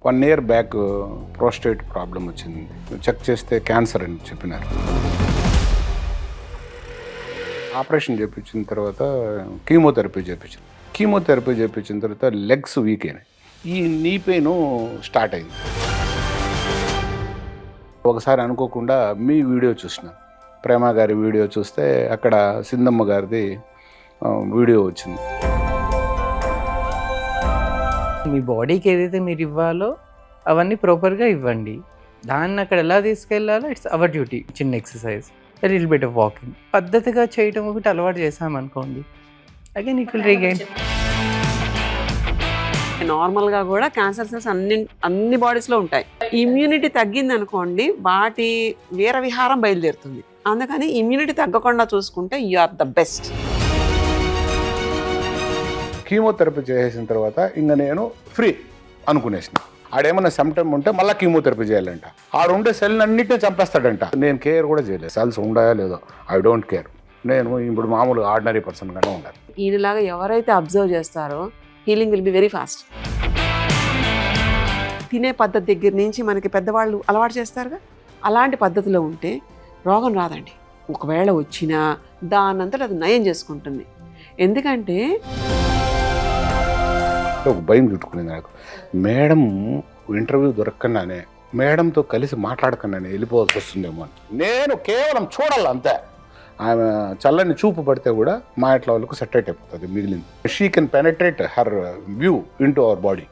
1 year back prostate problem వచ్చింది. Check చేస్తే cancer అని చెప్పినారు. ఆపరేషన్ చేయించిన తర్వాత కీమోథెరపీ చేయించిన తర్వాత లెగ్స్ వీక్ అయినాయి. ఈ నీ పెయిన్ స్టార్ట్ అయింది. ఒకసారి అనుకోకుండా మీ వీడియో చూసిన, ప్రేమ గారి వీడియో చూస్తే అక్కడ సింధమ్మ గారిది వీడియో వచ్చింది. మీ బాడీకి ఏదైతే మీరు ఇవ్వాలో అవన్నీ ప్రాపర్గా ఇవ్వండి. దాన్ని అక్కడ ఎలా తీసుకెళ్లాలో ఇట్స్ అవర్ డ్యూటీ. చిన్న exercise, little bit of walking, పద్ధతిగా చేయటం ఒకటి అలవాటు చేసామనుకోండి, అగైన్ ఇట్ విల్ రీగైన్. నార్మల్గా కూడా క్యాన్సర్ సెల్స్ అన్ని బాడీస్లో ఉంటాయి. ఇమ్యూనిటీ తగ్గింది అనుకోండి, వాటి వీర విహారం బయలుదేరుతుంది. అందుకని ఇమ్యూనిటీ తగ్గకుండా చూసుకుంటే you are the best. Chemotherapy చేసేసిన తర్వాత ఇంకా నేను ఫ్రీ అనుకునేసిన. ఆడేమన్నా సిమ్టమ్ ఉంటే మళ్ళీ కీమోథెరపీ చేయాలంట. ఆడుండే సెల్ అన్నింటినీ చంపేస్తాడంట. నేను కేర్ కూడా చేయలేదు. సెల్స్ ఉన్నాయో లేదో ఐ డోంట్ కేర్. నేను ఇప్పుడు మామూలు ఆర్డినరీ పర్సన్గానే ఉండాలి. ఈయనలాగా ఎవరైతే అబ్జర్వ్ చేస్తారో healing will be very fast. తినే పద్ధతి దగ్గర నుంచి మనకి పెద్దవాళ్ళు అలవాటు చేస్తారుగా, అలాంటి పద్ధతిలో ఉంటే రోగం రాదండి. ఒకవేళ వచ్చినా దానంతట అది నయం చేసుకుంటుంది. ఎందుకంటే ఒక భయం చుట్టుకునేది నాకు. మేడం ఇంటర్వ్యూ దొరకకుండానే మేడంతో కలిసి మాట్లాడకుండానే వెళ్ళిపోవాల్సి వస్తుందేమో అని. నేను కేవలం చూడాలి అంతే. ఆమె చల్లని చూపు పడితే కూడా మా ఇంట్లో వాళ్ళకు సెటరేట్ అయిపోతుంది మిగిలింది. She can penetrate her view in to our body.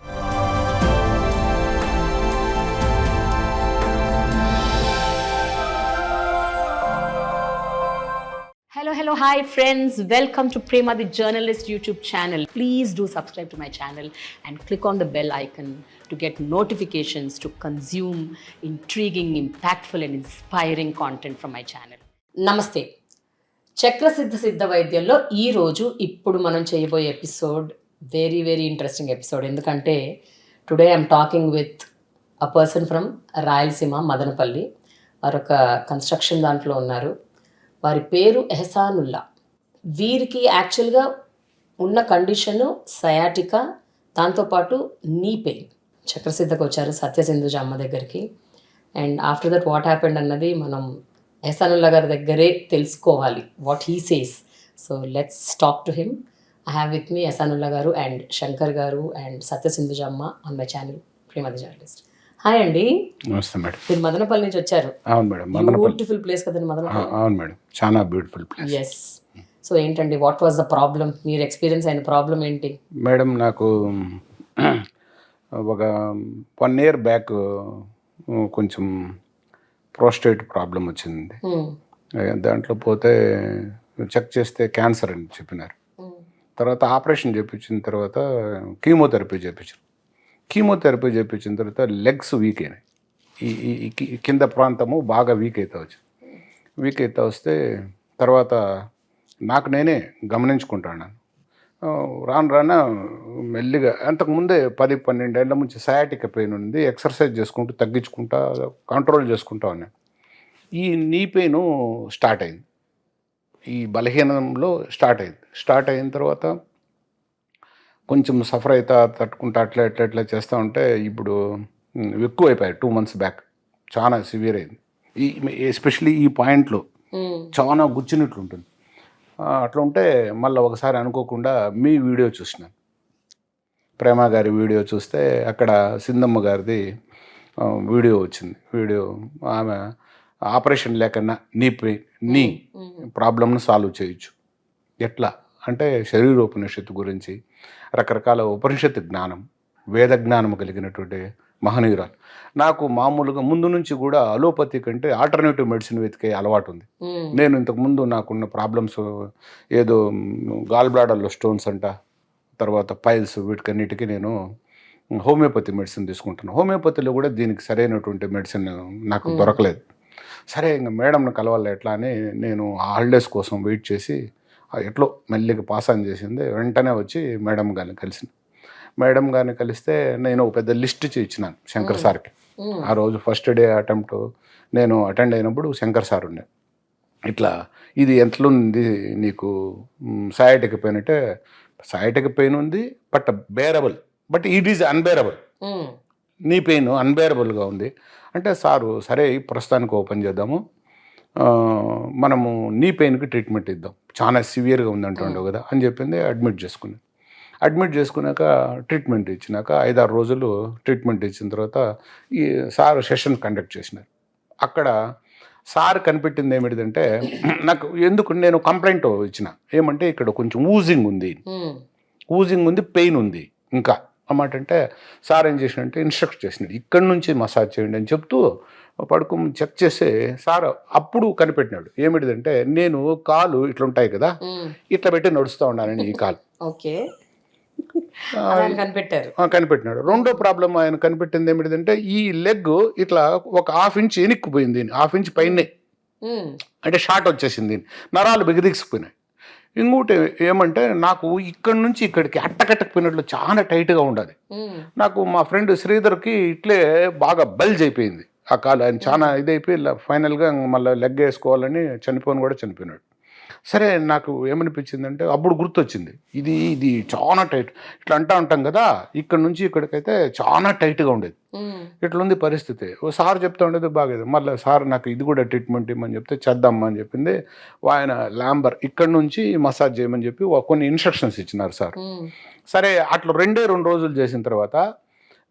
Hello, hi friends. Welcome to Prema the Journalist YouTube channel. Please do subscribe to my channel and click on the bell icon to get notifications to consume intriguing, impactful and inspiring content from my channel. నమస్తే. చక్రసిద్ధ వైద్యంలో ఈరోజు ఇప్పుడు మనం చేయబోయే episode very interesting episode. ఎందుకంటే today I'm talking with a person from Rayalaseema, Madanapalle. వారొక construction దాంట్లో ఉన్నారు. వారి పేరు ఎహసానుల్లా. వీరికి యాక్చువల్గా ఉన్న కండిషను సయాటికా, దాంతోపాటు నీ పెయిన్. చక్రసిద్ధకు వచ్చారు సత్యసింధుజ అమ్మ దగ్గరికి. And after that what happened అన్నది మనం ఎహసానుల్లా గారి దగ్గరే తెలుసుకోవాలి, what he says. So let's talk to him. I have with me Ehsanullah గారు అండ్ శంకర్ గారు అండ్ సత్యసింధుజ అమ్మ on my channel Prema the journalist. Hi అండి. నమస్తే మేడం. మీరు మదనపల్లి నుంచి వచ్చారు. అవును మేడం. బ్యూటిఫుల్ ప్లేస్ కదండి మదనపల్లి. అవును మేడం, చాలా బ్యూటిఫుల్ ప్లేస్. ఎస్. సో ఏంటండి, వాట్ వాజ్ ద ప్రాబ్లం? మీరు ఎక్స్పీరియన్స్ అయిన ప్రాబ్లం ఏంటి? మేడం, నాకు ఒక 1 ఇయర్ బ్యాక్ కొంచెం ప్రోస్టేట్ ప్రాబ్లం వచ్చింది. దాంట్లో పోతే చెక్ చేస్తే క్యాన్సర్ అని చెప్పినారు. తర్వాత ఆపరేషన్ చేయించిన తర్వాత కీమోథెరపీ చేయించిన తర్వాత లెగ్స్ వీక్ అయినాయి. ఈ కింద ప్రాంతము బాగా వీక్ అవుతా వస్తే తర్వాత నాకు నేనే గమనించుకుంటాను. రాను మెల్లిగా, అంతకుముందే 10-12 ఏళ్ళ నుంచి సయాటిక్ పెయిన్ ఉంది. ఎక్సర్సైజ్ చేసుకుంటూ తగ్గించుకుంటా కంట్రోల్ చేసుకుంటా ఉన్నాను. ఈ నీ పెయిన్ స్టార్ట్ అయింది. ఈ బలహీనంలో స్టార్ట్ అయిన తర్వాత కొంచెం సఫర్ అవుతా తట్టుకుంటా అట్లా చేస్తూ ఉంటే ఇప్పుడు ఎక్కువ అయిపోయాయి. 2 months బ్యాక్ చాలా సివియర్ అయింది. ఎస్పెషలీ ఈ పాయింట్లో చాలా గుచ్చినట్లు ఉంటుంది. అట్లా ఉంటే మళ్ళీ ఒకసారి అనుకోకుండా మీ వీడియో చూసినాను, ప్రేమ గారి వీడియో చూస్తే అక్కడ సింధమ్మ గారిది వీడియో వచ్చింది. ఆమె ఆపరేషన్ లేకన్నా నీ ప్రాబ్లమ్ను సాల్వ్ చేయొచ్చు. ఎట్లా అంటే శరీరోపనిషత్తు గురించి రకరకాల ఉపనిషత్తు జ్ఞానం, వేద జ్ఞానం కలిగినటువంటి మహనీయురాలు. నాకు మామూలుగా ముందు నుంచి కూడా అలోపతి కంటే ఆల్టర్నేటివ్ మెడిసిన్ వెతికే అలవాటు ఉంది. నేను ఇంతకుముందు నాకున్న ప్రాబ్లమ్స్ ఏదో గాల్ బ్లాడర్లో స్టోన్స్ అంట, తర్వాత పైల్స్, వీటికన్నిటికీ నేను హోమియోపతి మెడిసిన్ తీసుకుంటున్నాను. హోమియోపతిలో కూడా దీనికి సరైనటువంటి మెడిసిన్ నాకు దొరకలేదు. సరే ఇంకా మేడంను కలవాలి ఎట్లా అని నేను హాలిడేస్ కోసం వెయిట్ చేసి ఎట్లో మెల్లిగా పాస్ ఆన్ చేసింది. వెంటనే వచ్చి మేడం గారిని కలిస్తే నేను ఒక పెద్ద లిస్ట్ ఇచ్చినాను శంకర్ సార్కి. ఆ రోజు ఫస్ట్ డే అటెంప్ట్ నేను అటెండ్ అయినప్పుడు శంకర్ సార్ ఉండే, ఇట్లా ఇది ఎంతలుంది నీకు సయాటిక్ పెయిన్ అంటే, సయాటిక్ పెయిన్ ఉంది but bearable, but it is unbearable. నీ పెయిన్ అన్బేరబుల్గా ఉంది అంటే సారు సరే ప్రస్తుతానికి ఓపెన్ చేద్దాము, మనము నీ పెయిన్కి ట్రీట్మెంట్ ఇద్దాం, చాలా సివియర్గా ఉంది అంటుండవు కదా అని చెప్పింది. అడ్మిట్ చేసుకున్నాక ట్రీట్మెంట్ ఇచ్చినాక 5-6 రోజులు ట్రీట్మెంట్ ఇచ్చిన తర్వాత ఈ సార్ సెషన్ కండక్ట్ చేసినారు. అక్కడ సార్ కనిపెట్టింది ఏమిటిదంటే నాకు ఎందుకు నేను కంప్లైంట్ ఇచ్చిన ఏమంటే ఇక్కడ కొంచెం ఊజింగ్ ఉంది, పెయిన్ ఉంది ఇంకా అన్నమాట. అంటే సార్ ఏం చేసినంటే ఇన్స్ట్రక్ట్ చేసినాడు ఇక్కడ నుంచి మసాజ్ చేయండి అని చెప్తూ పడుకుని చెక్ చేస్తే సార్ అప్పుడు కనిపెట్టినాడు ఏమిటిదంటే నేను కాలు ఇట్లా ఉంటాయి కదా ఇట్లా పెట్టి నడుస్తూ ఉన్నానని ఈ కాలు. ఓకే, కనిపెట్టినాడు. రెండో ప్రాబ్లం ఆయన కనిపెట్టింది ఏమిటిదంటే ఈ లెగ్ ఇట్లా ఒక 1/2 ఇంచ్ ఎనిక్కిపోయింది, 1/2 ఇంచ్ పైనే అంటే షార్ట్ వచ్చేసింది, నరాలు బిగదీసిపోయినాయి. ఇంకోటి ఏమంటే నాకు ఇక్కడి నుంచి ఇక్కడికి అట్టకట్టకపోయినట్లు చాలా టైట్గా ఉండదు. నాకు మా ఫ్రెండ్ శ్రీధర్కి ఇట్లే బాగా బల్జ్ అయిపోయింది ఆ కాలు, ఆయన చాలా ఇదైపోయి ఫైనల్గా మళ్ళీ లెగ్ వేసుకోవాలని చనిపోయినాడు. సరే నాకు ఏమనిపించిందంటే అప్పుడు గుర్తొచ్చింది ఇది చాలా టైట్, ఇట్లా ఉంటాం కదా ఇక్కడ నుంచి ఇక్కడికైతే చాలా టైట్గా ఉండేది, ఇట్లుంది పరిస్థితి. సార్ చెప్తా ఉండేది బాగేది. మళ్ళీ సార్ నాకు ఇది కూడా ట్రీట్మెంట్ ఇవ్వమని చెప్తే చేద్దామా అని చెప్పింది. ఆయన ల్యాంబర్ ఇక్కడ నుంచి మసాజ్ చేయమని చెప్పి కొన్ని ఇన్స్ట్రక్షన్స్ ఇచ్చినారు సార్. సరే అట్లా 2 రోజులు చేసిన తర్వాత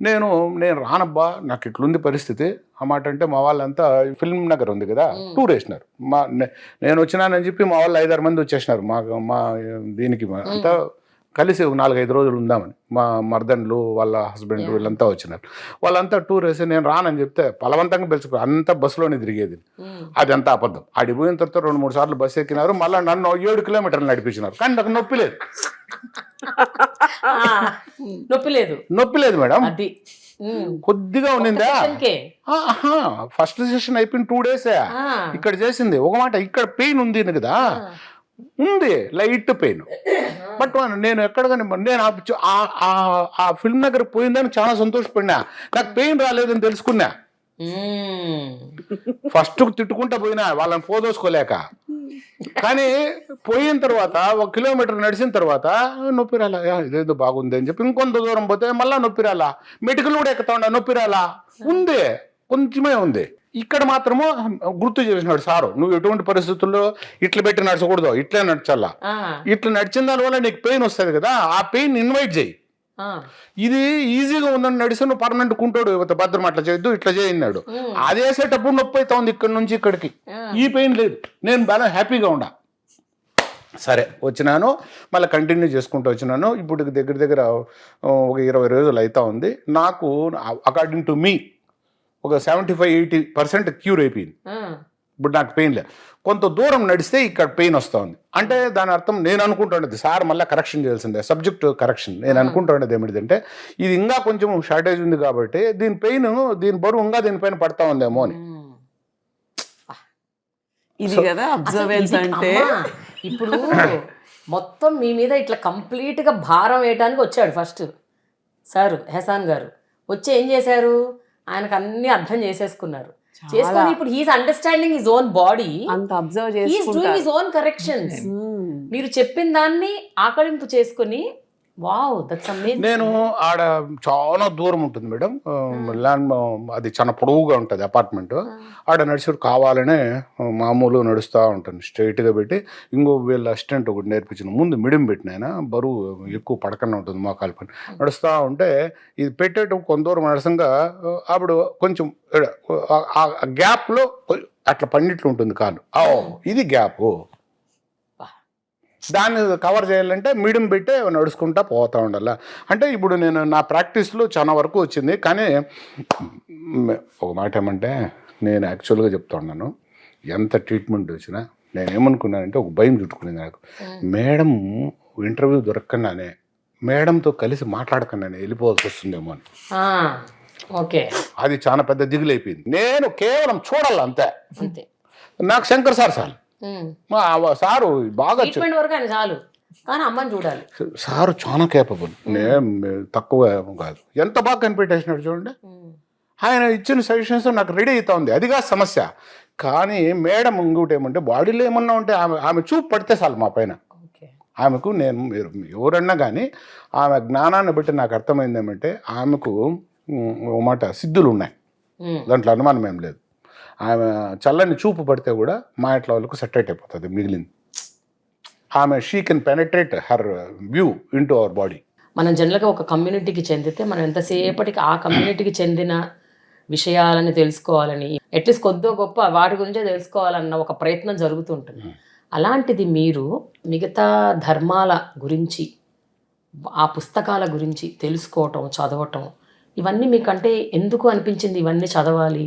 నేను రానబ్బా నాకు ఇట్లుంది పరిస్థితి అన్నమాట. అంటే మా వాళ్ళంతా ఫిల్మ్ నగర్ ఉంది కదా టూర్ వేసినారు, నేను వచ్చినానని చెప్పి మా వాళ్ళు 5-6 మంది వచ్చేసినారు మా దీనికి అంతా కలిసి 4-5 రోజులు ఉందామని. మా మర్దన్లు వాళ్ళ హస్బెండ్ వీళ్ళంతా వచ్చినారు. వాళ్ళంతా టూర్ వేసి నేను రానని చెప్తే బలవంతంగా పిలిచిపోయి అంతా బస్సులోనే తిరిగేది. అది అంతా అబద్ధం. ఆడిపోయిన తర్వాత 2-3 సార్లు బస్సు ఎక్కినారు, మళ్ళీ నన్ను 7 కిలోమీటర్లు నడిపించినారు. కానీ నాకు నొప్పి లేదు మేడం, కొద్దిగా ఉన్నిందా. ఫస్ట్ సెషన్ అయిపోయిన 2 days ఇక్కడ చేసింది ఒక మాట. ఇక్కడ పెయిన్ ఉంది కదా, ఉంది లైట్ పెయిన్. బట్ నేను ఎక్కడ కానీ నేను ఆ ఫిల్మ్ దగ్గర పోయిందని చాలా సంతోషపడినా, నాకు పెయిన్ రాలేదని తెలుసుకున్నా. ఫస్ట్ తిట్టుకుంటా పోయినా వాళ్ళని పోదోసుకోలేక, కానీ పోయిన తర్వాత 1 కిలోమీటర్ నడిచిన తర్వాత నొప్పి రాలా, ఇదేదో బాగుంది అని చెప్పి ఇంకొంత దూరం పోతే మళ్ళీ నొప్పి రాలా, మెడికల్ కూడా ఎక్కుతా ఉండ నొప్పి రాలా, ఉంది కొంచెమే ఉంది. ఇక్కడ మాత్రము గుర్తు చేసినాడు సారు, నువ్వు ఎటువంటి పరిస్థితుల్లో ఇట్లా పెట్టి నడచకూడదు, ఇట్లా నడచాలా, ఇట్లా నడిచిన దానివల్ల నీకు పెయిన్ వస్తుంది కదా, ఆ పెయిన్ ఇన్వైట్ చేయి. ఇది ఈజీగా ఉందని నడిచి నువ్వు పర్మనెంట్ కుంటాడు భద్రం అట్లా చేయొద్దు ఇట్లా చేయన్నాడు. అది వేసేటప్పుడు నొప్పి అవుతా ఉంది ఇక్కడ నుంచి ఇక్కడికి, ఈ పెయిన్ లేదు, నేను బాగా హ్యాపీగా ఉండా. సరే వచ్చినాను, మళ్ళీ కంటిన్యూ చేసుకుంటూ వచ్చినాను. ఇప్పుడు దగ్గర ఒక 20 రోజులు అవుతా ఉంది. నాకు అకార్డింగ్ టు మీ ఒక 75-80% క్యూర్ అయిపోయింది. ఇప్పుడు నాకు పెయిన్ లేదు. కొంత దూరం నడిస్తే ఇక్కడ పెయిన్ వస్తూ ఉంది అంటే దాని అర్థం నేను అనుకుంటున్నది సార్ మళ్ళీ కరెక్షన్ చేయాల్సిందే, సబ్జెక్ట్ కరెక్షన్. నేను అనుకుంటున్నది ఏమిటంటే ఇది ఇంకా కొంచెం షార్టేజ్ ఉంది కాబట్టి దీని పెయిన్ దీని బరువు ఇంకా దీనిపైన పడతా ఉందేమో అని. ఇది కదా అబ్జర్వెన్స్ అంటే. ఇప్పుడు మొత్తం మీ మీద ఇట్లా కంప్లీట్గా భారం వేయడానికి వచ్చాడు ఫస్ట్ సార్ హెసాన్ గారు. వచ్చి ఏం చేశారు, ఆయనకు అన్ని అర్థం చేసుకున్నారు. ఇప్పుడు he's understanding his own body, అంత observe he's doing his own corrections. మీరు చెప్పిన దాన్ని ఆకలింపు చేసుకుని వావ్ దట్స్ అమేజింగ్. నేను ఆడ చాలా దూరం ఉంటుంది మేడం, ల్యాండ్ అది చాలా పొడవుగా ఉంటుంది అపార్ట్మెంట్. ఆడ నడిచేవాడు కావాలనే మామూలు నడుస్తూ ఉంటాను స్ట్రైట్గా పెట్టి. ఇంకో వీళ్ళ అసిస్టెంట్ ఒకటి నేర్పించిన ముందు మిడియం పెట్టిన ఆయన బరువు ఎక్కువ పడకనే ఉంటుంది మోకాలు పని నడుస్తూ ఉంటే ఇది పెట్టేటప్పుడు కొంత దూరం నడసంగా అప్పుడు కొంచెం ఆ గ్యాప్లో అట్లా పండిట్లు ఉంటుంది కాలు, ఇది గ్యాప్. దాన్ని కవర్ చేయాలంటే మీడియం పెట్టి నడుచుకుంటా పోతూ ఉండాలి. అంటే ఇప్పుడు నేను నా ప్రాక్టీస్లో చాలా వరకు వచ్చింది. కానీ ఒక మాట ఏమంటే నేను యాక్చువల్గా చెప్తా ఉన్నాను, ఎంత ట్రీట్మెంట్ వచ్చినా నేను ఏమనుకున్నానంటే ఒక భయం చుట్టుకునేది నాకు. మేడం ఇంటర్వ్యూ దొరకకుండానే మేడంతో కలిసి మాట్లాడకుండానే వెళ్ళిపోవాల్సి వస్తుందేమో అని. ఓకే, అది చాలా పెద్ద దిగులు అయిపోయింది. నేను కేవలం చూడాలి అంతే. నాకు శంకర్ సార్ సారు బాగా చాలు, కానీ అమ్మని చూడాలి. సారు చాలా కేపబుల్, తక్కువ కాదు. ఎంత బాగా కనిపెట్టేసినాడు చూడండి. ఆయన ఇచ్చిన సజెషన్స్ నాకు రెడీ అవుతా ఉంది, అదిగా సమస్య. కానీ మేడం ఇంకోటి ఏమంటే బాడీలో ఏమన్నా ఉంటే ఆమె చూపు పడితే చాలు మా పైన. ఆమెకు మీరు ఎవరన్నా కానీ ఆమె జ్ఞానాన్ని బట్టి నాకు అర్థమైంది ఏమంటే ఆమెకు ఓ మాట సిద్ధులు ఉన్నాయి, దాంట్లో అనుమానం ఏం లేదు. ఆమె చల్లని చూపు పడితే కూడా మా ఇంట్లో వాళ్ళకు సెటరేట్ అయిపోతుంది మిగిలింది. ఆమె she can penetrate her view into our body. మనం జనరల్గా ఒక కమ్యూనిటీకి చెందితే మనం ఎంతసేపటికి ఆ కమ్యూనిటీకి చెందిన విషయాలని తెలుసుకోవాలని, అట్లీస్ట్ కొద్దో గొప్ప వాటి గురించే తెలుసుకోవాలన్న ఒక ప్రయత్నం జరుగుతుంటుంది. అలాంటిది మీరు మిగతా ధర్మాల గురించి, ఆ పుస్తకాల గురించి తెలుసుకోవటం, చదవటం, ఇవన్నీ మీకంటే ఎందుకు అనిపించింది ఇవన్నీ చదవాలి,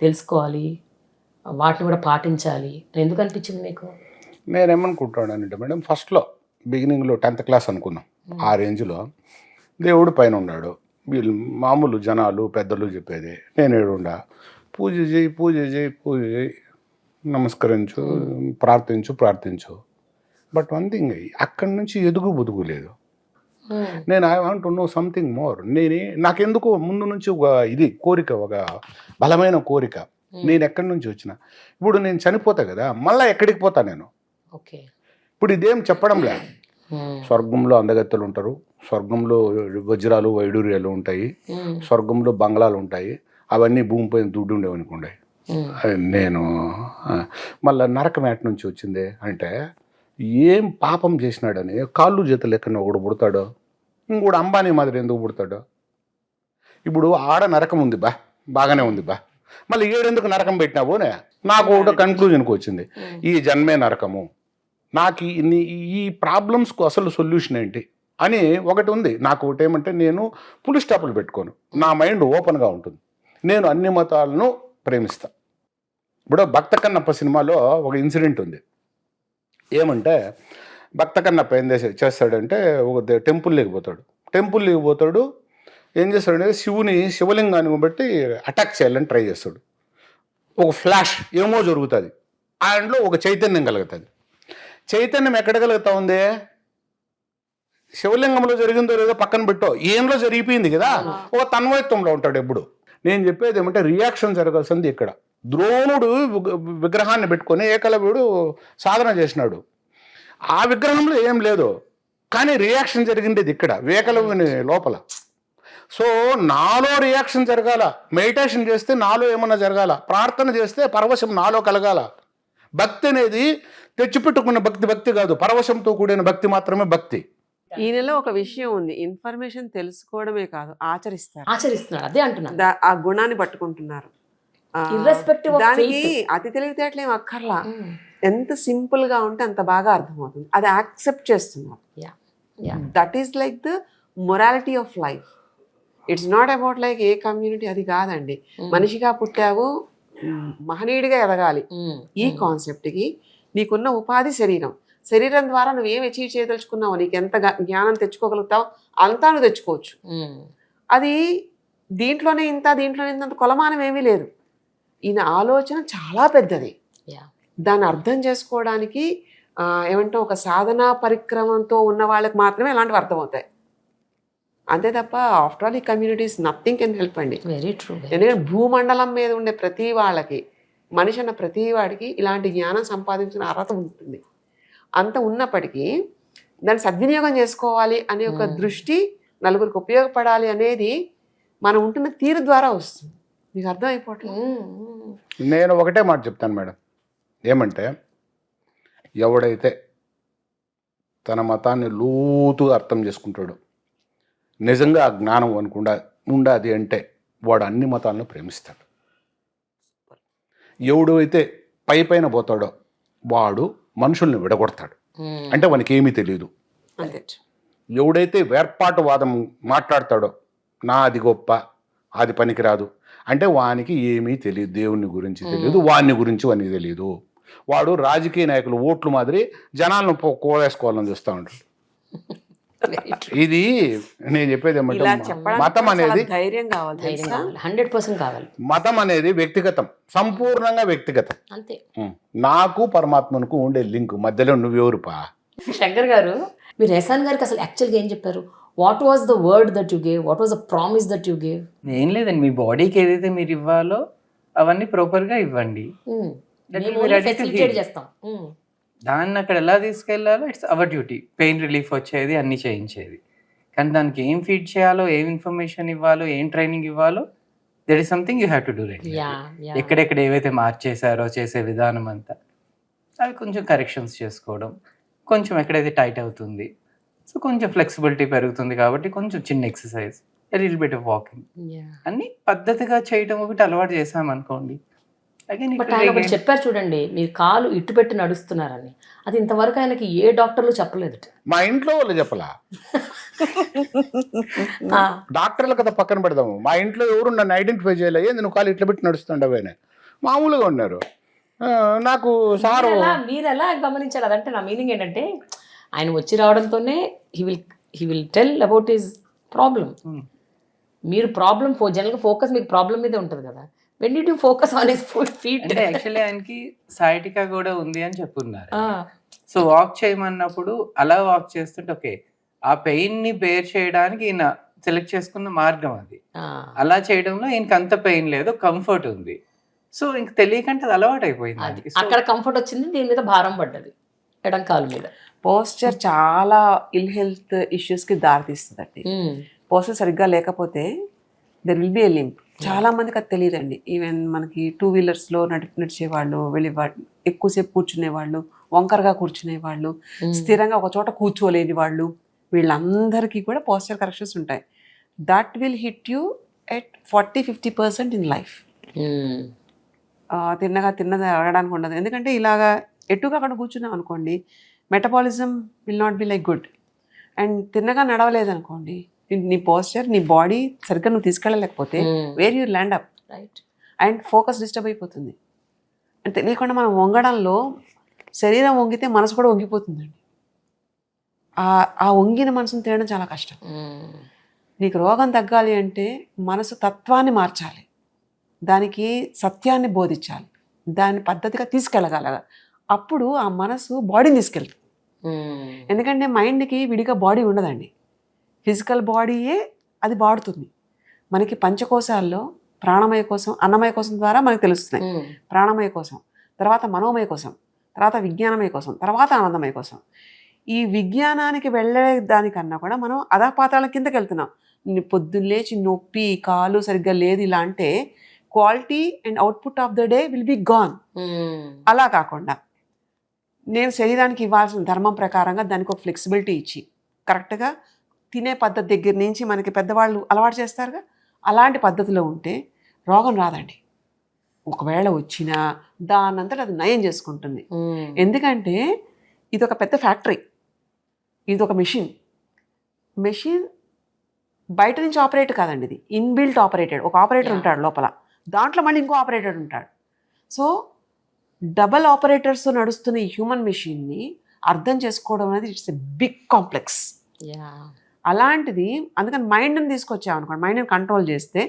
తెలుసుకోవాలి, వాటిని కూడా పాటించాలి అని ఎందుకు అనిపించింది మీకు? నేనేమనుకుంటున్నానంటే మేడం, ఫస్ట్లో బిగినింగ్లో 10th క్లాస్ అనుకున్నాం. ఆ రేంజ్లో దేవుడు పైన ఉన్నాడు, వీళ్ళు మామూలు జనాలు పెద్దలు చెప్పేది, నేను ఏడుండా పూజ చేయి పూజ చేయి పూజ చేయి, నమస్కరించు, ప్రార్థించు. బట్ వన్ థింగ్, అక్కడి నుంచి ఎదుగు బుదుగు లేదు. నేను I want to know something more. నాకెందుకు ముందు నుంచి ఒక కోరిక, ఒక బలమైన కోరిక. నేను ఎక్కడి నుంచి వచ్చిన, ఇప్పుడు నేను చనిపోతా కదా, మళ్ళీ ఎక్కడికి పోతా నేను? ఓకే, ఇప్పుడు ఇదేం చెప్పడం లేదు. స్వర్గంలో అందగత్తెలు ఉంటారు, స్వర్గంలో వజ్రాలు వైడూర్యాలు ఉంటాయి, స్వర్గంలో బంగ్లాలు ఉంటాయి, అవన్నీ భూమిపైన దుడ్డు ఉండేవనుకోండి. నేను మళ్ళీ నరకం ఎట్ నుంచి వచ్చింది అంటే, ఏం పాపం చేసినాడని కాళ్ళు చేతులు ఎక్కడ ఒకడు పుడతాడో, ఇంకోడు అంబానీ మాదిరి ఎందుకు పుడతాడో? ఇప్పుడు ఆడ నరకం ఉంది బాగానే ఉంది మళ్ళీ ఏడెందుకు నరకం పెట్టినావు? నాకు ఒకటో కన్క్లూజన్కి వచ్చింది, ఈ జన్మే నరకము. నాకు ఈ ప్రాబ్లమ్స్కు అసలు సొల్యూషన్ ఏంటి అని ఒకటి ఉంది. నాకు ఒకటి ఏమంటే, నేను పులి స్టాపులు పెట్టుకోను, నా మైండ్ ఓపెన్గా ఉంటుంది, నేను అన్ని మతాలను ప్రేమిస్తా. ఇప్పుడు భక్త కన్నప్ప సినిమాలో ఒక ఇన్సిడెంట్ ఉంది. ఏమంటే, భక్త కన్నప్ప ఏం చేస్తాడంటే, ఒక టెంపుల్ లేకపోతాడు, ఏం చేస్తాడంటే శివలింగాన్ని బట్టి అటాక్ చేయాలని ట్రై చేస్తాడు. ఒక ఫ్లాష్ ఏమో జరుగుతుంది, ఆయనలో ఒక చైతన్యం కలుగుతుంది. చైతన్యం ఎక్కడ కలుగుతా ఉంది? శివలింగంలో జరిగిందో లేదో పక్కన పెట్టో, ఏంలో జరిగిపోయింది కదా, ఒక తన్వయత్వంలో ఉంటాడు ఎప్పుడు. నేను చెప్పేది ఏమంటే, రియాక్షన్ జరగాల్సింది ఇక్కడ. ద్రోణుడు విగ్రహాన్ని పెట్టుకొని ఏకలవ్యుడు సాధన చేసినాడు, ఆ విగ్రహంలో ఏం లేదు, కానీ రియాక్షన్ జరిగింది ఇక్కడ ఏకలవ్యుని లోపల. సో నాలో రియాక్షన్ జరగాల, మెడిటేషన్ చేస్తే నాలో ఏమన్నా జరగాల, ప్రార్థన చేస్తే పరవశం నాలో కలగాల. భక్తి అనేది తెచ్చిపెట్టుకున్న భక్తి కాదు, పరవశంతో కూడిన భక్తి మాత్రమే భక్తి. ఈయనలో ఒక విషయం ఉంది, ఇన్ఫర్మేషన్ తెలుసుకోవడమే కాదు, ఆచరిస్తున్నారు. అదే అంటున్నారు, ఆ గుణాన్ని పట్టుకుంటున్నారు. Irrespective of దానికి faith. అతి తెలివితేటలేం అక్కర్లా, ఎంత సింపుల్ గా ఉంటే అంత బాగా అర్థమవుతుంది, అది యాక్సెప్ట్ చేస్తున్నారు. That is like the morality of life. It's not about like A community, అది కాదండి. మనిషిగా పుట్టావు, మహనీయుడిగా ఎదగాలి, ఈ కాన్సెప్ట్కి నీకున్న ఉపాధి శరీరం ద్వారా నువ్వు ఏం అచీవ్ చేయదలుచుకున్నావు, నీకు ఎంత జ్ఞానం తెచ్చుకోగలుగుతావు అంతా నువ్వు తెచ్చుకోవచ్చు. అది దీంట్లోనే ఇంత కొలమానం ఏమీ లేదు. ఈయన ఆలోచన చాలా పెద్దది, దాన్ని అర్థం చేసుకోవడానికి ఏమంటే ఒక సాధనా పరిక్రమంతో ఉన్న వాళ్ళకి మాత్రమే ఇలాంటివి అర్థమవుతాయి. అంతే తప్ప ఆఫ్టర్ ఆల్ ఈ కమ్యూనిటీస్ నథింగ్ కెన్ హెల్ప్ అండి. Very true. ఎందుకంటే భూమండలం మీద ఉండే ప్రతి వాళ్ళకి, మనిషి అన్న ప్రతి వాడికి ఇలాంటి జ్ఞానం సంపాదించిన అర్హత ఉంటుంది. అంత ఉన్నప్పటికీ దాన్ని సద్వినియోగం చేసుకోవాలి అనే ఒక దృష్టి, నలుగురికి ఉపయోగపడాలి అనేది మనం ఉంటున్న తీరు ద్వారా వస్తుంది. మీకు అర్థమైపోవట్లేదు. నేను ఒకటే మాట చెప్తాను మేడం, ఏమంటే ఎవడైతే తన మతాన్ని లోతుగా అర్థం చేసుకుంటాడో, నిజంగా ఆ జ్ఞానం అనుకుండా ఉండాది అంటే వాడు అన్ని మతాలను ప్రేమిస్తాడు. ఎవడైతే పైన పోతాడో వాడు మనుషుల్ని విడగొడతాడు, అంటే వానికి ఏమీ తెలియదు. ఎవడైతే వేర్పాటువాదం మాట్లాడతాడో, నా అది గొప్ప అది పనికిరాదు అంటే వానికి ఏమీ తెలియదు, దేవుని గురించి తెలియదు, వాని గురించి వానికి తెలియదు. వాడు రాజకీయ నాయకులు ఓట్లు మాదిరి జనాలను కోలేసుకోవాలని చూస్తూ ఉంటాడు. ఇది నేను చెప్పేది ఏమంటే, మతం అనేది ధైర్యం కావాలి, 100% కావాలి. మతం అనేది వ్యక్తిగతం, సంపూర్ణంగా వ్యక్తిగతం. అంతే. నాకు పరమాత్మకు ఉండే లింక్ మధ్యలో నువ్వెవరుపా? శంకర్ గారు, మీరు ఎహసాన్ గారికి అసలు యాక్చువల్గా ఏం చెప్పారు? What was the word that you gave? What was the promise that you gave? ఏం లేదండి, మీ బాడీకి ఏదైతే మీరు ఇవ్వాలో అవన్నీ ప్రాపర్గా ఇవ్వండి, చేస్తాం. దాన్ని అక్కడ ఎలా తీసుకెళ్లాలో it's our duty. Pain relief వచ్చేది, అన్నీ చేయించేది. కానీ దానికి ఏం ఫీడ్ చేయాలో, ఏం ఇన్ఫర్మేషన్ ఇవ్వాలో, ఏం ట్రైనింగ్ ఇవ్వాలో, that is something you have to do regularly. Yeah ఎక్కడెక్కడ ఏవైతే మార్చేశారో చేసే విధానం అంతా అవి కొంచెం కరెక్షన్స్ చేసుకోవడం, కొంచెం ఎక్కడైతే టైట్ అవుతుంది సో కొంచెం ఫ్లెక్సిబిలిటీ పెరుగుతుంది కాబట్టి కొంచెం చిన్న exercise, little bit of walking yeah. అన్ని పద్ధతిగా చేయటం ఒకటి అలవాటు చేసామనుకోండి. Again, it బట్ will ఆయన ఒకటి again- చెప్పారు చూడండి, మీరు కాలు ఇటు పెట్టి నడుస్తున్నారని. అది ఇంతవరకు ఆయనకి ఏ డాక్టర్లు చెప్పలేదు. మా ఇంట్లో వాళ్ళు చెప్పలా, డాక్టర్లు కదా పక్కన పెడదాము. మా ఇంట్లో ఎవరు నన్ను ఐడెంటిఫై చేయలేదు, ఏంది నువ్వు కాలు ఇట్లా పెట్టి నడుస్తుండవేనే మామూలుగా ఉన్నారు. నాకు సారు మీరు ఎలా గమనించాలి? అదంటే నా మీనింగ్ ఏంటంటే ఆయన వచ్చి రావడంతోనే he will tell about his problem. మీరు ప్రాబ్లం జనరల్గా ఫోకస్ మీకు ప్రాబ్లం మీదే ఉంటుంది కదా. When you focus on his feet. అంటే యాక్చువల్లీ ఆయనకి సైటికా కూడా ఉంది అని చెప్పున్నారు. సో వాక్ చేయమన్నప్పుడు అలా వాక్ చేస్తుంటే ఓకే, ఆ పెయిన్ ని బేర్ చేయడానికి ఈయన సెలెక్ట్ చేసుకున్న మార్గం అది. అలా చేయడంలో ఈయనకి అంత పెయిన్ లేదు, కంఫర్ట్ ఉంది. సో ఇంక తెలియకంటే అది అలవాటు అయిపోయింది అది ఆయనకి. అక్కడ కంఫర్ట్ వచ్చింది, దీని మీద భారం పడ్డది ఎడం కాలు మీద. పోస్చర్ చాలా ఇల్ హెల్త్ ఇష్యూస్కి దారితీస్తుందండి. పోస్చర్ సరిగ్గా లేకపోతే there will be a lymph. చాలా మందికి అది తెలియదండి. ఈవెన్ మనకి 2 వీలర్స్లో నడిచేవాళ్ళు, ఎక్కువసేపు కూర్చునేవాళ్ళు, వంకరగా కూర్చునేవాళ్ళు, స్థిరంగా ఒక చోట కూర్చోలేని వాళ్ళు, వీళ్ళందరికీ కూడా పోస్చర్ కరెక్షన్స్ ఉంటాయి. That will hit you at 40-50% in life. తిన్నది అరగడానికి ఉండదు. ఎందుకంటే ఇలాగా ఎటుగా అక్కడ కూర్చున్నాం అనుకోండి, metabolism will not be like good. And తిన్నగా నడవలేదనుకోండి, నీ పోస్చర్, నీ బాడీ సరిగ్గా నువ్వు తీసుకెళ్ళలేకపోతే where you land up, right. And focus disturb అయిపోతుంది. అంటే తెలియకుండా మనం వంగడంలో శరీరం వంగితే మనసు కూడా వంగిపోతుందండి. ఆ వంగిన మనసును తినడం చాలా కష్టం. నీకు రోగం తగ్గాలి అంటే మనసు తత్వాన్ని మార్చాలి, దానికి సత్యాన్ని బోధించాలి, దాన్ని పద్ధతిగా తీసుకెళ్ళగలగా అప్పుడు ఆ మనసు బాడీని తీసుకెళ్తుంది. ఎందుకంటే మైండ్కి విడిగా బాడీ ఉండదండి, ఫిజికల్ బాడీయే అది వాడుతుంది. మనకి పంచకోశాల్లో ప్రాణమయ కోసం, అన్నమయ కోసం ద్వారా మనకు తెలుస్తున్నాయి. ప్రాణమయ కోసం, తర్వాత మనోమయ కోసం, తర్వాత విజ్ఞానమయ కోసం, తర్వాత ఆనందమయ కోసం. ఈ విజ్ఞానానికి వెళ్ళే దానికన్నా కూడా మనం అధపాతాళం కిందకి వెళ్తున్నాం. పొద్దున్న లేచి నొప్పి, కాలు సరిగ్గా లేదు ఇలా అంటే quality and output of the day will be gone. అలా కాకుండా నేను శరీరానికి ఇవ్వాల్సిన ధర్మం ప్రకారంగా దానికి ఒక ఫ్లెక్సిబిలిటీ ఇచ్చి కరెక్ట్గా తినే పద్ధతి దగ్గర నుంచి మనకి పెద్దవాళ్ళు అలవాటు చేస్తారుగా, అలాంటి పద్ధతిలో ఉంటే రోగం రాదండి. ఒకవేళ వచ్చినా దానంతట అది నయం చేసుకుంటుంది. ఎందుకంటే ఇది ఒక పెద్ద ఫ్యాక్టరీ, ఇది ఒక మెషిన్ బయట నుంచి ఆపరేట్ కాదండి, ఇది ఇన్బిల్ట్ ఆపరేటెడ్. ఒక ఆపరేటర్ ఉంటాడు లోపల, దాంట్లో మళ్ళీ ఇంకో ఆపరేటర్ ఉంటాడు. సో డబల్ ఆపరేటర్స్తో నడుస్తున్న ఈ హ్యూమన్ మెషిన్ని అర్థం చేసుకోవడం అనేది ఇట్స్ ఎ బిగ్ కాంప్లెక్స్. అలాంటిది అందుకని మైండ్ని తీసుకొచ్చాం అనుకోండి, మైండ్ని కంట్రోల్ చేస్తే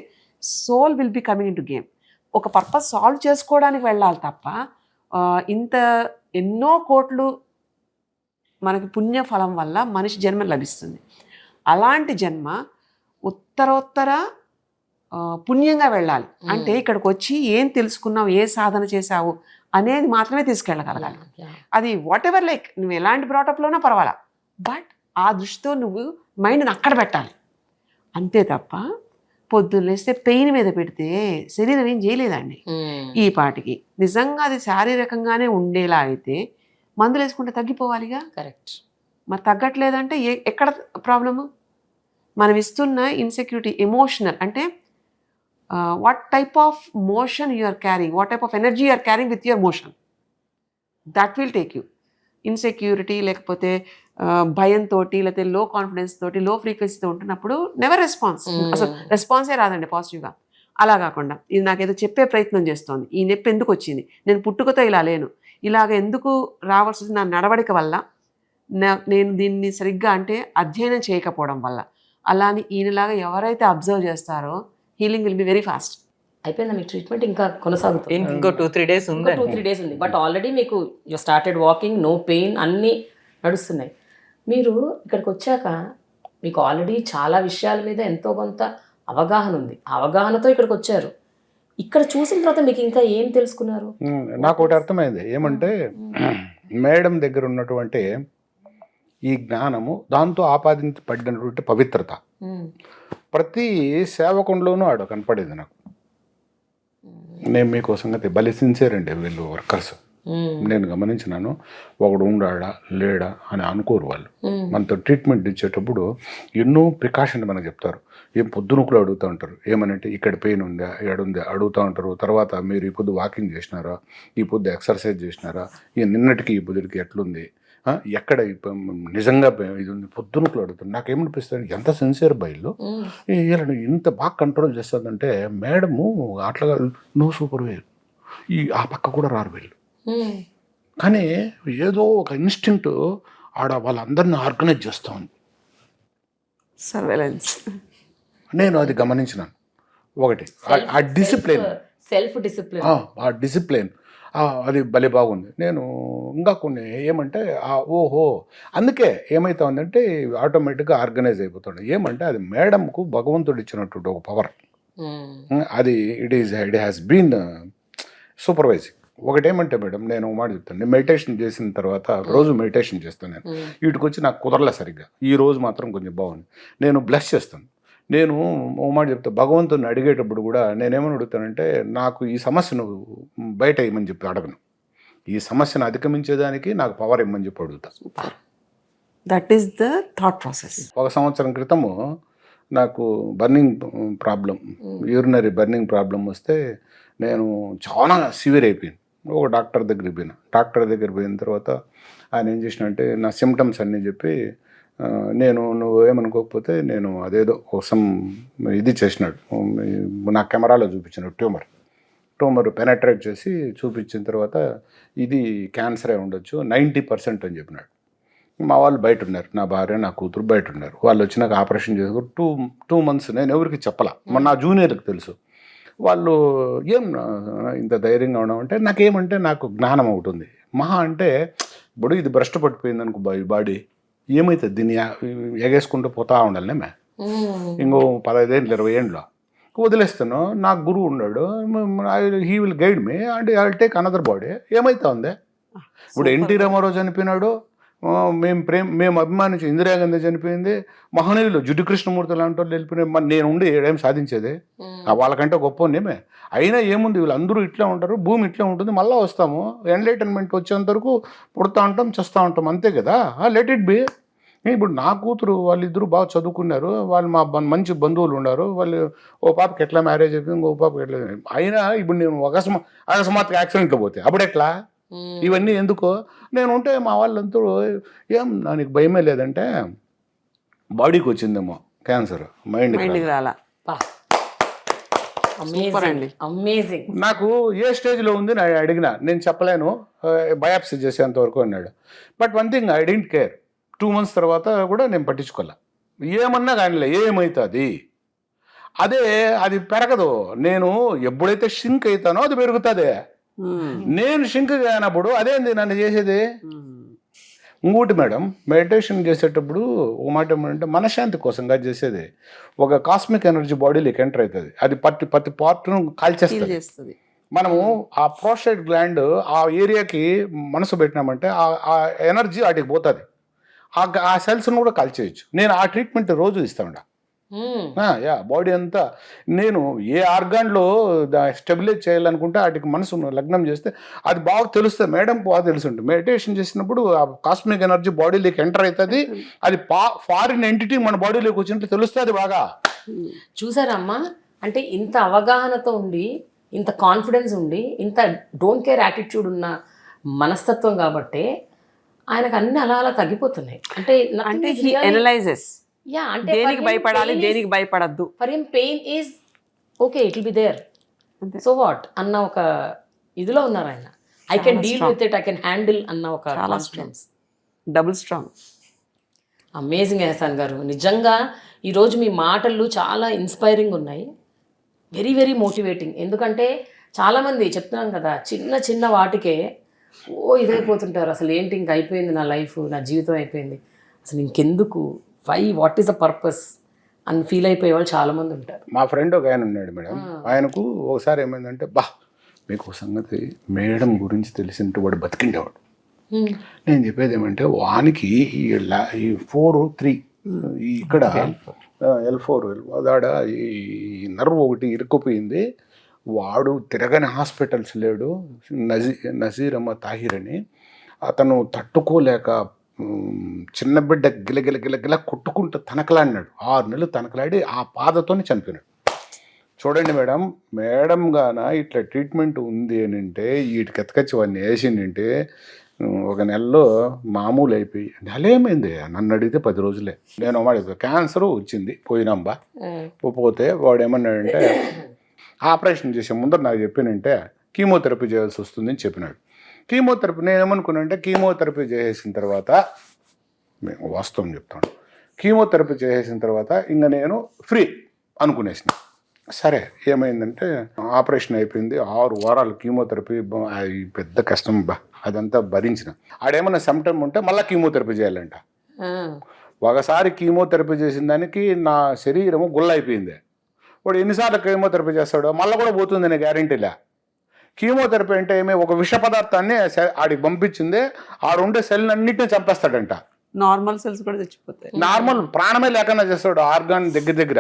soul will be coming into game. ఒక పర్పస్ సాల్వ్ చేసుకోవడానికి వెళ్ళాలి తప్ప ఇంత ఎన్నో కోట్లు మనకి పుణ్యఫలం వల్ల మనిషి జన్మ లభిస్తుంది. అలాంటి జన్మ ఉత్తరోత్తర పుణ్యంగా వెళ్ళాలి అంటే ఇక్కడికి వచ్చి ఏం తెలుసుకున్నావు, ఏ సాధన చేసావు అనేది మాత్రమే తీసుకెళ్ళగలగాలి. అది వాట్ ఎవర్ లైక్ నువ్వు ఎలాంటి బ్రాటప్లోనా పర్వాలా, బట్ ఆ దృష్టితో నువ్వు మైండ్ని అక్కడ పెట్టాలి. అంతే తప్ప పొద్దున్న లేస్తే పెయిన్ మీద పెడితే శరీరం ఏం చేయలేదండి. ఈ పాటికి నిజంగా అది శారీరకంగానే ఉండేలా అయితే మందులు వేసుకుంటే తగ్గిపోవాలిగా. కరెక్ట్. మరి తగ్గట్లేదంటే ఎక్కడ ప్రాబ్లము? మనం ఇస్తున్న ఇన్సెక్యూరిటీ ఎమోషనల్ అంటే what type of motion you are carrying, what type of energy you are carrying with your motion, that will take you. Insecurity లేకపోతే భయంతో, లేకపోతే లో కాన్ఫిడెన్స్ తోటి, లో ఫ్రీక్వెన్సీతో ఉంటున్నప్పుడు నెవర్ రెస్పాన్స్, అసలు రెస్పాన్సే రాదండి పాజిటివ్గా. అలా కాకుండా ఇది నాకేదో చెప్పే ప్రయత్నం చేస్తోంది, ఈ నొప్పి ఎందుకు వచ్చింది, నేను పుట్టుకతో ఇలా లేను, ఇలాగ ఎందుకు రావాల్సి వచ్చింది, నా నడవడిక వల్ల, నేను దీన్ని సరిగ్గా అంటే అధ్యయనం చేయకపోవడం వల్ల, అలాని ఈయనలాగా ఎవరైతే అబ్జర్వ్ చేస్తారో healing will be very fast. అయిపోయిందా మీ ట్రీట్మెంట్? ఇంకా కొనసాగుతుంది? ఇంకో 2-3 డేస్ ఉంది. 2-3 డేస్ ఉంది. బట్ ఆల్రెడీ మీకు you started walking, no pain, అన్నీ నడుస్తున్నాయి. మీరు ఇక్కడికి వచ్చాక మీకు ఆల్రెడీ చాలా విషయాల మీద ఎంతో కొంత అవగాహన ఉంది. అవగాహనతో ఇక్కడికి వచ్చారు. ఇక్కడ చూసిన తర్వాత మీకు ఇంకా ఏం తెలుసుకున్నారు? నాకు ఒకటి అర్థమైంది ఏమంటే, మేడం దగ్గర ఉన్నటువంటి ఈ జ్ఞానము, దాంతో ఆపాదించబడినటువంటి పవిత్రత ప్రతి సేవకునిలోనూ ఆడ కనపడేది నాకు. నేను మీకు సంగతి భలే సిన్సియర్ అండి వీళ్ళు వర్కర్స్. నేను గమనించినాను, ఒకడు ఉండాడా లేడా అని అనుకోరు వాళ్ళు. మనతో ట్రీట్మెంట్ ఇచ్చేటప్పుడు ఎన్నో ప్రికాషన్ మనకు చెప్తారు. ఏం పొద్దునకులు అడుగుతూ ఉంటారు, ఏమనంటే ఇక్కడ పెయిన్ ఉందా, ఎక్కడుందా అడుగుతూ ఉంటారు. తర్వాత మీరు ఈ పొద్దు వాకింగ్ చేసినారా, ఈ పొద్దు ఎక్సర్సైజ్ చేసినారా, ఈ నిన్నటికి ఈ పొద్దుడికి ఎట్లుంది, ఎక్కడ నిజంగా ఇది ఉంది, పొద్దునకులు అడుగుతారు. నాకేమనిపిస్తుంది, ఎంత సిన్సియర్ బయలు ఇంత బాగా కంట్రోల్ చేస్తుందంటే, మేడము అట్లా నో సూపర్వైజర్, ఈ ఆ పక్క కూడా రారు వీళ్ళు. కానీ ఏదో ఒక ఇన్స్టింక్ట్ ఆడ వాళ్ళందరినీ ఆర్గనైజ్ చేస్తూ ఉంది. సర్వేలెన్స్. నేను అది గమనించినాను. ఒకటి ఆ డిసిప్లిన్, సెల్ఫ్ డిసిప్లిన్, ఆ డిసిప్లిన్ అది భలే బాగుంది. నేను ఇంకా కొన్ని ఏమంటే ఓహో, అందుకే ఏమవుతా ఉందంటే ఆటోమేటిక్గా ఆర్గనైజ్ అయిపోతుంది. ఏమంటే అది మేడంకు భగవంతుడు ఇచ్చినటువంటి ఒక పవర్. అది ఇట్ హ్యాస్ బీన్ సూపర్వైజింగ్. ఒకటేమంటే మేడం, నేను మాట చెప్తాను, నేను మెడిటేషన్ చేసిన తర్వాత రోజు మెడిటేషన్ చేస్తాను. నేను వీటికి వచ్చి నాకు కుదరలే సరిగ్గా. ఈ రోజు మాత్రం కొంచెం బాగుంది. నేను బ్లెస్ చేస్తాను. నేను ఓ మాట చెప్తాను, భగవంతుని అడిగేటప్పుడు కూడా నేనేమని అడుగుతానంటే, నాకు ఈ సమస్యను బయట ఇమ్మని చెప్పి అడగను, ఈ సమస్యను అధిగమించేదానికి నాకు పవర్ ఇమ్మని చెప్పి అడుగుతా. That is the thought process. 1 సంవత్సరం క్రితము నాకు burning problem, urinary burning problem వస్తే నేను చాలా సివియర్ అయిపోయింది. ఒక డాక్టర్ దగ్గరికి పోయిన. డాక్టర్ దగ్గర పోయిన తర్వాత ఆయన ఏం చేసినంటే నా సిమ్టమ్స్ అన్నీ చెప్పి, నువ్వు ఏమనుకోకపోతే నేను అదేదో కోసం ఇది చేసినాడు, నా కెమెరాలో చూపించినాడు. ట్యూమర్ పెనట్రేట్ చేసి చూపించిన తర్వాత ఇది క్యాన్సరే ఉండొచ్చు 90% అని చెప్పినాడు. మా వాళ్ళు బయట ఉన్నారు, నా భార్య నా కూతురు బయట ఉన్నారు. వాళ్ళు వచ్చినాక ఆపరేషన్ చేసుకుని 2 months నేను ఎవరికి చెప్పలా, నా జూనియర్కి తెలుసు. వాళ్ళు ఏం ఇంత ధైర్యంగా ఉన్నామంటే, నాకేమంటే నాకు జ్ఞానం అవుతుంది. మహా అంటే ఇప్పుడు ఇది భ్రష్టు పట్టిపోయింది అనుకో బాడీ, ఏమవుతుంది, దీన్ని ఎగేసుకుంటూ పోతా ఉండాలి. ఇంకో 15 ఏళ్ళు 20 ఏళ్ళు వదిలేస్తాను. నాకు గురువు ఉన్నాడు, he will guide me and I will take another body. ఏమైతా ఉంది ఇప్పుడు ఎన్టీ రామారావు చనిపోయినాడు, మేము అభిమానించి ఇందిరాగాంధీ చనిపోయింది, మహనీయులు జుడ్డు కృష్ణమూర్తి లాంటి వాళ్ళు వెళ్ళిపోయినాయి. నేను ఉండి ఏం సాధించేది, వాళ్ళకంటే గొప్ప నేమే. అయినా ఏముంది, వీళ్ళందరూ ఇట్లా ఉంటారు, భూమి ఇట్లా ఉంటుంది, మళ్ళీ వస్తాము, ఎన్లైటన్మెంట్ వచ్చేంత వరకు పుడతా ఉంటాం, చేస్తూ ఉంటాం, అంతే కదా, లెట్ ఇట్ బి. ఇప్పుడు నా కూతురు వాళ్ళిద్దరూ బాగా చదువుకున్నారు, వాళ్ళు మా మంచి బంధువులు ఉన్నారు, వాళ్ళు ఓ పాపకి ఎట్లా మ్యారేజ్ అయిపోయింది, ఇంకో పాపకి ఎట్లా. అయినా ఇప్పుడు నేను అకస్మాత్తుగా యాక్సిడెంట్లో పోతే అప్పుడు ఎట్లా, ఇవన్నీ ఎందుకో. నేను ఉంటే మా వాళ్ళంతా ఏం నాకు భయమే లేదంటే, బాడీకి వచ్చిందేమో క్యాన్సర్, మైండ్కి రాలా. అమేజింగ్. నాకు ఏ స్టేజ్లో ఉంది నేను అడిగినా, నేను చెప్పలేను, బయాప్సీ చేసేంత వరకు అన్నాడు. But one thing I don't care. 2 months తర్వాత కూడా నేను పట్టించుకోలే, ఏమన్నా కానీలే, ఏమవుతుంది అదే, అది పెరగదు. నేను ఎప్పుడైతే షింక్ అవుతానో అది పెరుగుతుంది. నేను షింక్ కానప్పుడు అదేంది నన్ను చేసేది. ఇంకోటి మేడం, మెడిటేషన్ చేసేటప్పుడు ఒక మాట ఏమంటే, మనశ్శాంతి కోసంగా చేసేది. ఒక కాస్మిక్ ఎనర్జీ బాడీలోకి ఎంటర్ అవుతుంది, అది ప్రతి పార్ట్ను కాల్చేస్తుంది. మనము ఆ ప్రోస్టేట్ గ్లాండ్ ఆ ఏరియాకి మనసు పెట్టినామంటే ఆ ఎనర్జీ వాటికి పోతుంది, ఆ సెల్స్ను కూడా కాల్చేయచ్చు. నేను ఆ ట్రీట్మెంట్ రోజు ఇస్తాను. బాడీ అంతా నేను ఏ ఆర్గాన్లో స్టెబిలైజ్ చేయాలనుకుంటే వాటికి మనసు లగ్నం చేస్తే అది బాగా తెలుస్తుంది. మేడం బాగా తెలుసుంటుంది. మెడిటేషన్ చేసినప్పుడు ఆ కాస్మిక్ ఎనర్జీ బాడీలోకి ఎంటర్ అవుతుంది, అది ఫారిన్ ఎంటిటీ మన బాడీలోకి వచ్చినట్టు తెలుస్తుంది బాగా. చూసారమ్మా, అంటే ఇంత అవగాహనతో ఉండి, ఇంత కాన్ఫిడెన్స్ ఉండి, ఇంత డోంట్ కేర్ యాటిట్యూడ్ ఉన్న మనస్తత్వం కాబట్టి ఆయనకు అన్ని అలా తగ్గిపోతున్నాయి. అంటే హీ అనలైజెస్, అంటే దేనికి భయపడాలి, దేనికి భయపడద్దు. For him pain is okay, it will be there, so what అన్న ఒక ఇదిలో ఉన్నారు ఆయన. I can deal with it, I can handle అన్న ఒక confidence. Double strong. Amazing Ehsan గారు, నిజంగా ఈరోజు మీ మాటలు చాలా ఇన్స్పైరింగ్ ఉన్నాయి, వెరీ వెరీ మోటివేటింగ్. ఎందుకంటే చాలామంది చెప్తున్నాను కదా, చిన్న చిన్న వాటికే ఇదైపోతుంటారు. అసలు ఏంటి, ఇంక అయిపోయింది నా లైఫ్, నా జీవితం అయిపోయింది, అసలు ఇంకెందుకు, వాట్ ఈస్ ద పర్పస్ అని ఫీల్ అయిపోయే వాళ్ళు చాలామంది ఉంటారు. మా ఫ్రెండ్ ఒక ఆయన ఉన్నాడు మేడం, ఆయనకు ఒకసారి ఏమైందంటే, మీకు సంగతి మేడం గురించి తెలిసింటే వాడు బతికిండేవాడు. నేను చెప్పేది ఏమంటే వానికి ఈ 4-3 ఇక్కడ L4 దాడ ఈ నర్వ్ ఒకటి ఇరుక్కుపోయింది. వాడు తిరగని హాస్పిటల్స్ లేడు. నజీర్ అహ్మద్ తాహిర్ అని అతను తట్టుకోలేక చిన్న బిడ్డ గిలగిల కొట్టుకుంటూ తనకలాడినాడు. 6 నెలలు తనకలాడి ఆ బాధతోనే చనిపోయినాడు. చూడండి మేడం గాన ఇట్లా ట్రీట్మెంట్ ఉంది అని అంటే వీటికి ఎతకచ్చి వాడిని వేసిందంటే 1 నెలలో మామూలు అయిపోయి నెలేమైంది నన్ను అడిగితే 10 రోజులే. నేను వాడి క్యాన్సర్ వచ్చింది పోయినాంబా. పోతే వాడు ఏమన్నాడంటే ఆపరేషన్ చేసే ముందర నాకు చెప్పానంటే కీమోథెరపీ చేయాల్సి వస్తుంది అని చెప్పినాడు. కీమోథెరపీ నేను ఏమనుకున్నానంటే కీమోథెరపీ చేసేసిన తర్వాత వాస్తవం చెప్తాను, కీమోథెరపీ చేసేసిన తర్వాత ఇంకా నేను ఫ్రీ అనుకునేసిన. సరే ఏమైందంటే ఆపరేషన్ అయిపోయింది. 6 వారాలు కీమోథెరపీ పెద్ద కష్టం అదంతా భరించిన. ఆడేమన్నా సిమ్టమ్ ఉంటే మళ్ళీ కీమోథెరపీ చేయాలంట. ఒకసారి కీమోథెరపీ చేసిన దానికి నా శరీరము గుల్లైపోయింది. వాడు ఎన్నిసార్లు కీమోథెరపీ చేస్తాడో మళ్ళీ కూడా పోతుంది అనే గ్యారెంటీలే. కీమోథెరపీ అంటే ఏమి ఒక విష పదార్థాన్ని ఆడికి పంపించింది, ఆడుండే సెల్ అన్నిటిని చంపేస్తాడంట. నార్మల్ సెల్స్ కూడా చచ్చిపోతాయి. నార్మల్ ప్రాణమే లేకుండా చేస్తాడు ఆర్గాన్ దగ్గర.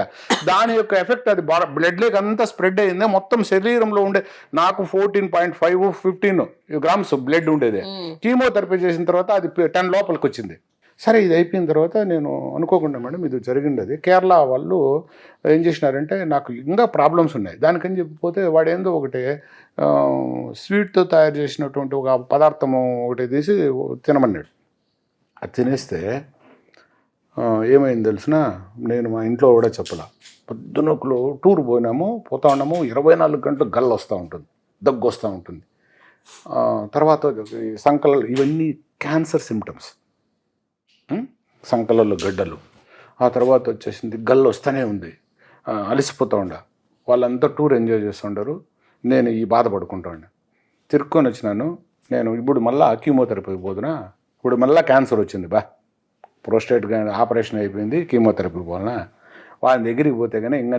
దాని యొక్క ఎఫెక్ట్ అది బ్లడ్ లేక్ అంతా స్ప్రెడ్ అయింది. మొత్తం శరీరంలో ఉండే నాకు 14.5-15 గ్రామ్స్ బ్లడ్ ఉండేది. కీమోథెరపీ చేసిన తర్వాత అది 10 లోపలికి వచ్చింది. సరే ఇది అయిపోయిన తర్వాత నేను అనుకోకుండా మేడం ఇది జరిగింది. కేరళ వాళ్ళు ఏం చేసినారంటే నాకు ఇంకా ప్రాబ్లమ్స్ ఉన్నాయి దానికని చెప్పిపోతే వాడు ఏందో ఒకటి స్వీట్తో తయారు చేసినటువంటి ఒక పదార్థము ఒకటి తీసి తినమన్నాడు. అది తినేస్తే ఏమైంది తెలిసిన, నేను మా ఇంట్లో కూడా చెప్పలా. పొద్దునకులు టూర్ పోతా ఉన్నాము 24 గంటలు గల్లు వస్తూ ఉంటుంది, దగ్గు వస్తూ ఉంటుంది. తర్వాత సంకలలో ఇవన్నీ క్యాన్సర్ సిమ్టమ్స్, సంకలలో గడ్డలు. ఆ తర్వాత వచ్చేసింది గల్లు వస్తూనే ఉంది, అలసిపోతూ ఉండ. వాళ్ళంతా టూర్ ఎంజాయ్ చేస్తుంటారు, నేను ఈ బాధపడుకుంటా ఉండే. తిరుక్కొని వచ్చినాను నేను. ఇప్పుడు మళ్ళీ కీమోథెరపీకి పోతున్నా. ఇప్పుడు మళ్ళీ క్యాన్సర్ వచ్చింది ప్రోస్టేట్ ఆపరేషన్ అయిపోయింది, కీమోథెరపీకి పోనా. వాళ్ళ దగ్గరికి పోతే కానీ ఇంకా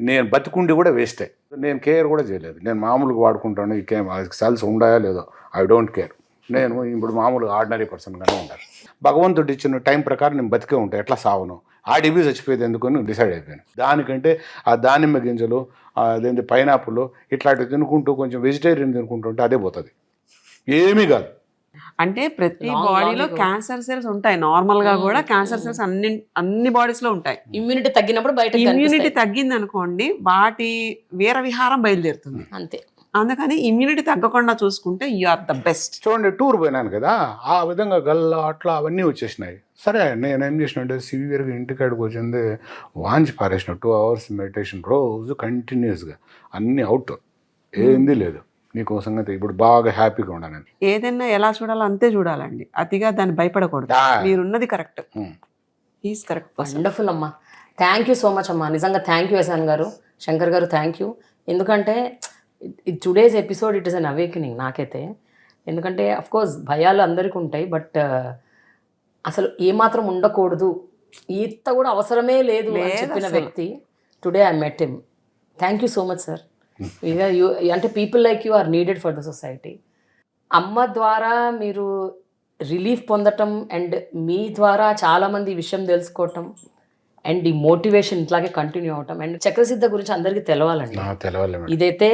నేను బతికుండి కూడా వేస్టే. నేను కేర్ కూడా చేయలేదు. నేను మామూలుగా వాడుకుంటాను, సెల్స్ ఉన్నాయో లేదో ఐ డోంట్ కేర్. నేను ఇప్పుడు మామూలుగా ఆర్డినరీ పర్సన్గానే ఉంటాను. భగవంతుడు ఇచ్చిన టైం ప్రకారం నేను బతికే ఉంటాను, ఎట్లా సావను. ఆ డివీజ్ చచ్చిపోయేది ఎందుకని డిసైడ్ అయిపోయాను. దానికంటే ఆ దానిమ్మ గింజలు, అదేంటి పైనాపుల్ ఇట్లాంటివి తినుకుంటూ కొంచెం వెజిటేరియన్ తినుకుంటూ ఉంటే అదే పోతుంది, ఏమీ కాదు. అంటే ప్రతి బాడీలో క్యాన్సర్ సెల్స్ ఉంటాయి. నార్మల్ గా కూడా క్యాన్సర్ సెల్స్ అన్ని బాడీస్ లో ఉంటాయి. ఇమ్యూనిటీ తగ్గినప్పుడు బయట ఇమ్యూనిటీ తగ్గింది అనుకోండి, వాటి వీర విహారం బయలుదేరుతుంది అంతే. అందుకని ఇమ్యూనిటీ తగ్గకుండా చూసుకుంటే యు ఆర్ ద బెస్ట్. చూడండి టూర్ పోయినాను కదా, ఆ విధంగా గల్లా అట్లా అవన్నీ వచ్చేసినాయి. సరే నేను ఏం చేసినంటే సివియర్గా ఇంటికాడికి వచ్చింది వాంచి పారేసిన 2 hours మెడిటేషన్ రోజు కంటిన్యూస్గా, అన్నీ అవుట్, ఏంది లేదు. నీకు సంగతి ఇప్పుడు బాగా హ్యాపీగా ఉన్నాను. ఏదైనా ఎలా చూడాలో అంతే చూడాలండి, అతిగా దాన్ని భయపడకూడదు. మీరున్నది కరెక్ట్, ఈజ్ కరెక్ట్. వండర్ఫుల్ అమ్మా, థ్యాంక్ యూ సో మచ్ అమ్మా. నిజంగా థ్యాంక్ యూ యశాన్ గారు, శంకర్ గారు, థ్యాంక్ యూ. ఎందుకంటే today's episode it is an awakening నాకైతే. ఎందుకంటే అఫ్కోర్స్ భయాలు అందరికీ ఉంటాయి, బట్ అసలు ఏమాత్రం ఉండకూడదు, ఈత కూడా అవసరమే లేదు అని చెప్పిన వ్యక్తి today I met him. Thank you so much sir. అంటే people like you are needed for the society. అమ్మ ద్వారా మీరు రిలీఫ్ పొందటం అండ్ మీ ద్వారా చాలామంది ఈ విషయం తెలుసుకోవటం అండ్ ఈ మోటివేషన్ ఇట్లాగే కంటిన్యూ అవటం అండ్ చక్రసిద్ధ గురించి అందరికీ తెలవాలండి, ఇదైతే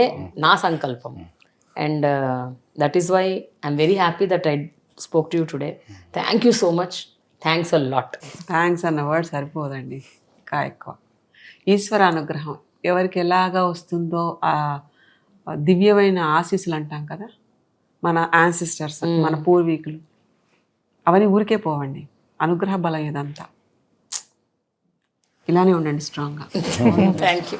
నా సంకల్పం. And that is why I'm very happy that I spoke to you today. Thank you so much, thanks a lot. Thanks అన్న వర్డ్ సరిపోదండి, ఇంకా ఎక్కువ. ఈశ్వర అనుగ్రహం ఎవరికి ఎలాగా వస్తుందో, ఆ దివ్యమైన ఆశీస్సులు అంటాం కదా, మన యాన్సిస్టర్స్, మన పూర్వీకులు, అవన్నీ ఊరికే పోవండి. అనుగ్రహ బలం ఇదంతా. ఇలానే ఉండండి స్ట్రాంగ్గా. Thank you.